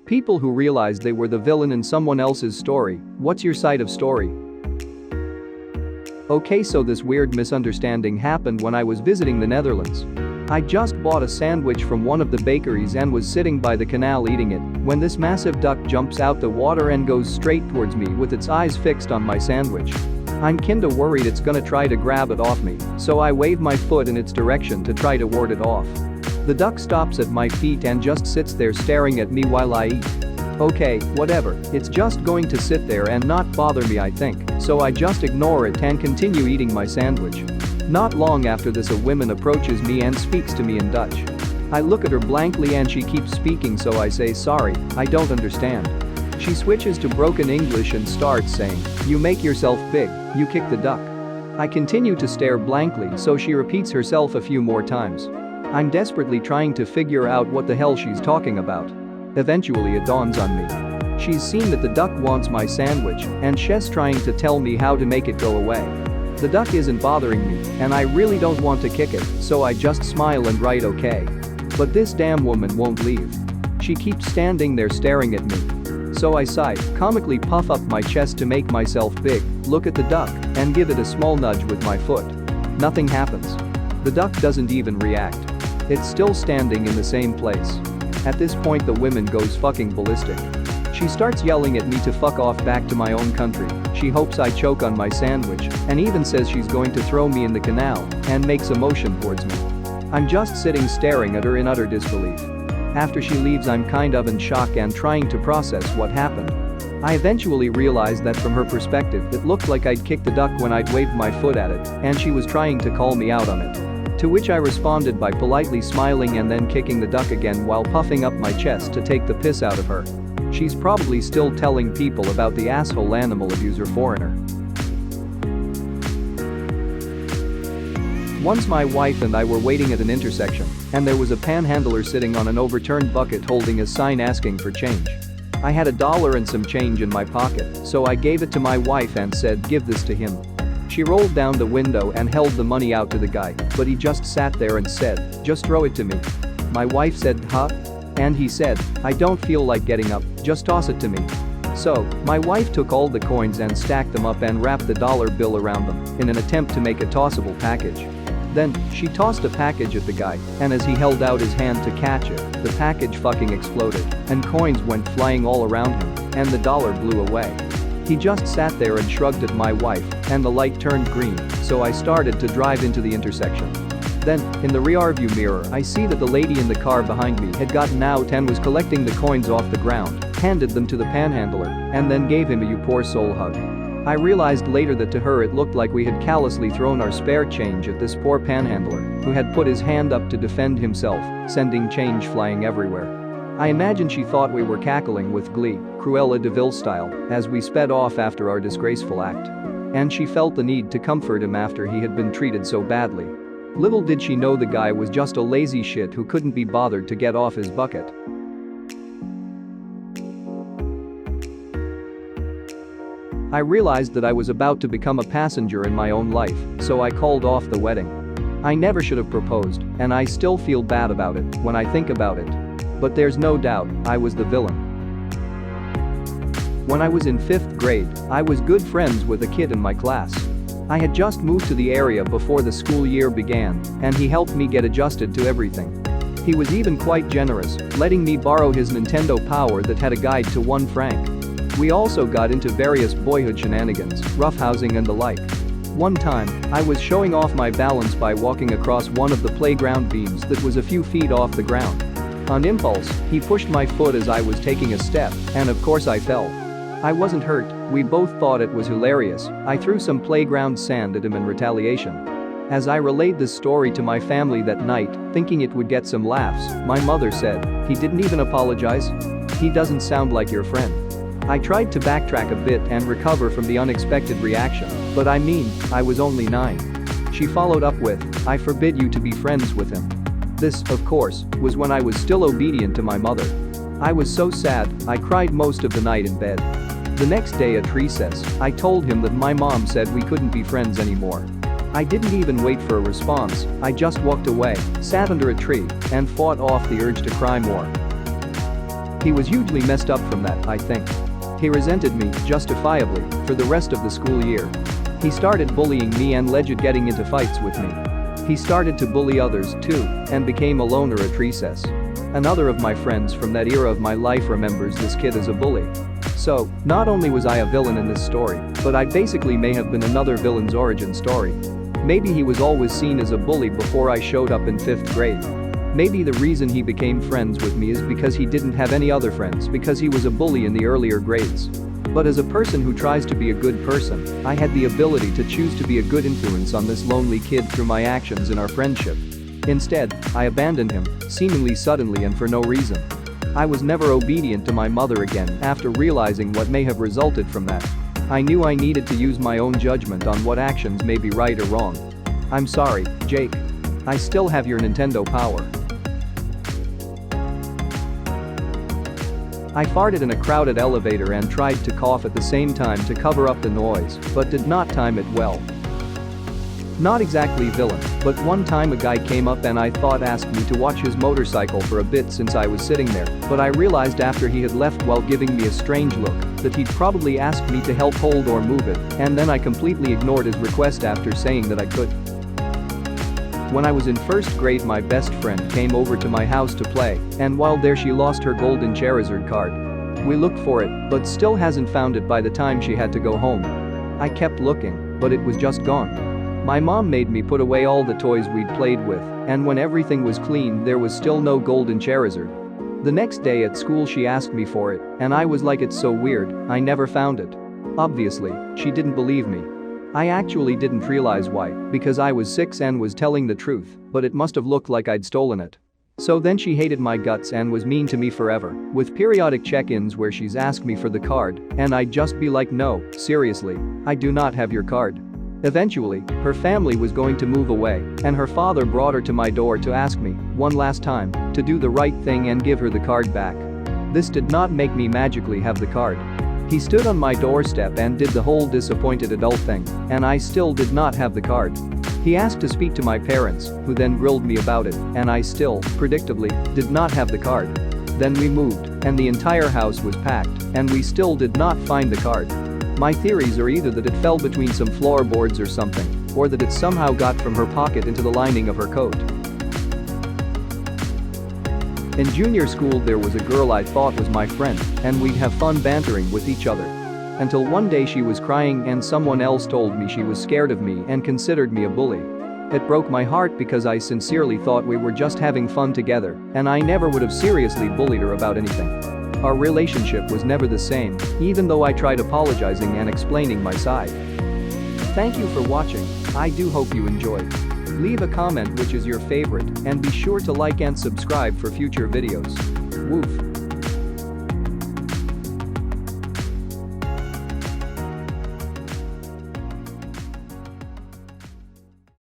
People who realized they were the villain in someone else's story. What's your side of story? Okay, so this weird misunderstanding happened when I was visiting the Netherlands. I just bought a sandwich from one of the bakeries and was sitting by the canal eating it when this massive duck jumps out the water and goes straight towards me with its eyes fixed on my sandwich. I'm kinda worried it's gonna try to grab it off me, so I wave my foot in its direction to try to ward it off. The duck stops at my feet and just sits there staring at me while I eat. Okay, whatever, it's just going to sit there and not bother me, I think, so I just ignore it and continue eating my sandwich. Not long after this, a woman approaches me and speaks to me in Dutch. I look at her blankly and she keeps speaking, so I say, sorry, I don't understand. She switches to broken English and starts saying, you make yourself big, you kick the duck. I continue to stare blankly, so she repeats herself a few more times. I'm desperately trying to figure out what the hell she's talking about. Eventually it dawns on me. She's seen that the duck wants my sandwich and she's trying to tell me how to make it go away. The duck isn't bothering me and I really don't want to kick it, so I just smile and write okay. But this damn woman won't leave. She keeps standing there staring at me. So I sigh, comically puff up my chest to make myself big, look at the duck, and give it a small nudge with my foot. Nothing happens. The duck doesn't even react. It's still standing in the same place. At this point the woman goes fucking ballistic. She starts yelling at me to fuck off back to my own country. She hopes I choke on my sandwich and even says she's going to throw me in the canal and makes a motion towards me. I'm just sitting staring at her in utter disbelief. After she leaves, I'm kind of in shock and trying to process what happened. I eventually realized that from her perspective it looked like I'd kicked the duck when I'd waved my foot at it and she was trying to call me out on it. To which I responded by politely smiling and then kicking the duck again while puffing up my chest to take the piss out of her. She's probably still telling people about the asshole animal abuser foreigner. Once my wife and I were waiting at an intersection, and there was a panhandler sitting on an overturned bucket holding a sign asking for change. I had $1 and some change in my pocket, so I gave it to my wife and said, give this to him. She rolled down the window and held the money out to the guy, but he just sat there and said, just throw it to me. My wife said, huh? And he said, I don't feel like getting up, just toss it to me. So, my wife took all the coins and stacked them up and wrapped the dollar bill around them in an attempt to make a tossable package. Then, she tossed a package at the guy, and as he held out his hand to catch it, the package fucking exploded, and coins went flying all around him, and the dollar blew away. He just sat there and shrugged at my wife, and the light turned green, so I started to drive into the intersection. Then, in the rearview mirror, I see that the lady in the car behind me had gotten out and was collecting the coins off the ground, handed them to the panhandler, and then gave him a "you poor soul" hug. I realized later that to her it looked like we had callously thrown our spare change at this poor panhandler, who had put his hand up to defend himself, sending change flying everywhere. I imagine she thought we were cackling with glee, Cruella de Vil style, as we sped off after our disgraceful act. And she felt the need to comfort him after he had been treated so badly. Little did she know the guy was just a lazy shit who couldn't be bothered to get off his bucket. I realized that I was about to become a passenger in my own life, so I called off the wedding. I never should have proposed, and I still feel bad about it when I think about it. But there's no doubt, I was the villain. When I was in 5th grade, I was good friends with a kid in my class. I had just moved to the area before the school year began, and he helped me get adjusted to everything. He was even quite generous, letting me borrow his Nintendo Power that had a guide to 1 franc. We also got into various boyhood shenanigans, roughhousing and the like. One time, I was showing off my balance by walking across one of the playground beams that was a few feet off the ground. On impulse, he pushed my foot as I was taking a step, and of course I fell. I wasn't hurt, we both thought it was hilarious. I threw some playground sand at him in retaliation. As I relayed this story to my family that night, thinking it would get some laughs, my mother said, he didn't even apologize? He doesn't sound like your friend. I tried to backtrack a bit and recover from the unexpected reaction, but I mean, I was only 9. She followed up with, I forbid you to be friends with him. This, of course, was when I was still obedient to my mother. I was so sad, I cried most of the night in bed. The next day at recess, I told him that my mom said we couldn't be friends anymore. I didn't even wait for a response, I just walked away, sat under a tree, and fought off the urge to cry more. He was hugely messed up from that, I think. He resented me, justifiably, for the rest of the school year. He started bullying me and legit getting into fights with me. He started to bully others too and became a loner at recess. Another of my friends from that era of my life remembers this kid as a bully. So, not only was I a villain in this story, but I basically may have been another villain's origin story. Maybe he was always seen as a bully before I showed up in 5th grade. Maybe the reason he became friends with me is because he didn't have any other friends because he was a bully in the earlier grades. But as a person who tries to be a good person, I had the ability to choose to be a good influence on this lonely kid through my actions in our friendship. Instead, I abandoned him, seemingly suddenly and for no reason. I was never obedient to my mother again after realizing what may have resulted from that. I knew I needed to use my own judgment on what actions may be right or wrong. I'm sorry, Jake. I still have your Nintendo power. I farted in a crowded elevator and tried to cough at the same time to cover up the noise, but did not time it well. Not exactly villain, but one time a guy came up and I thought asked me to watch his motorcycle for a bit since I was sitting there, but I realized after he had left while giving me a strange look that he'd probably asked me to help hold or move it, and then I completely ignored his request after saying that I could. When I was in 1st grade, my best friend came over to my house to play, and while there she lost her golden Charizard card. We looked for it, but still hasn't found it by the time she had to go home. I kept looking, but it was just gone. My mom made me put away all the toys we'd played with, and when everything was clean there was still no golden Charizard. The next day at school she asked me for it, and I was like, it's so weird, I never found it. Obviously, she didn't believe me. I actually didn't realize why, because I was 6 and was telling the truth, but it must have looked like I'd stolen it. So then she hated my guts and was mean to me forever, with periodic check-ins where she's asked me for the card, and I'd just be like, no, seriously, I do not have your card. Eventually, her family was going to move away, and her father brought her to my door to ask me, one last time, to do the right thing and give her the card back. This did not make me magically have the card. He stood on my doorstep and did the whole disappointed adult thing, and I still did not have the card. He asked to speak to my parents, who then grilled me about it, and I still, predictably, did not have the card. Then we moved, and the entire house was packed, and we still did not find the card. My theories are either that it fell between some floorboards or something, or that it somehow got from her pocket into the lining of her coat. In junior school there was a girl I thought was my friend, and we'd have fun bantering with each other. Until one day she was crying and someone else told me she was scared of me and considered me a bully. It broke my heart because I sincerely thought we were just having fun together, and I never would have seriously bullied her about anything. Our relationship was never the same, even though I tried apologizing and explaining my side. Thank you for watching. I do hope you enjoyed. Leave a comment which is your favorite, and be sure to like and subscribe for future videos. Woof.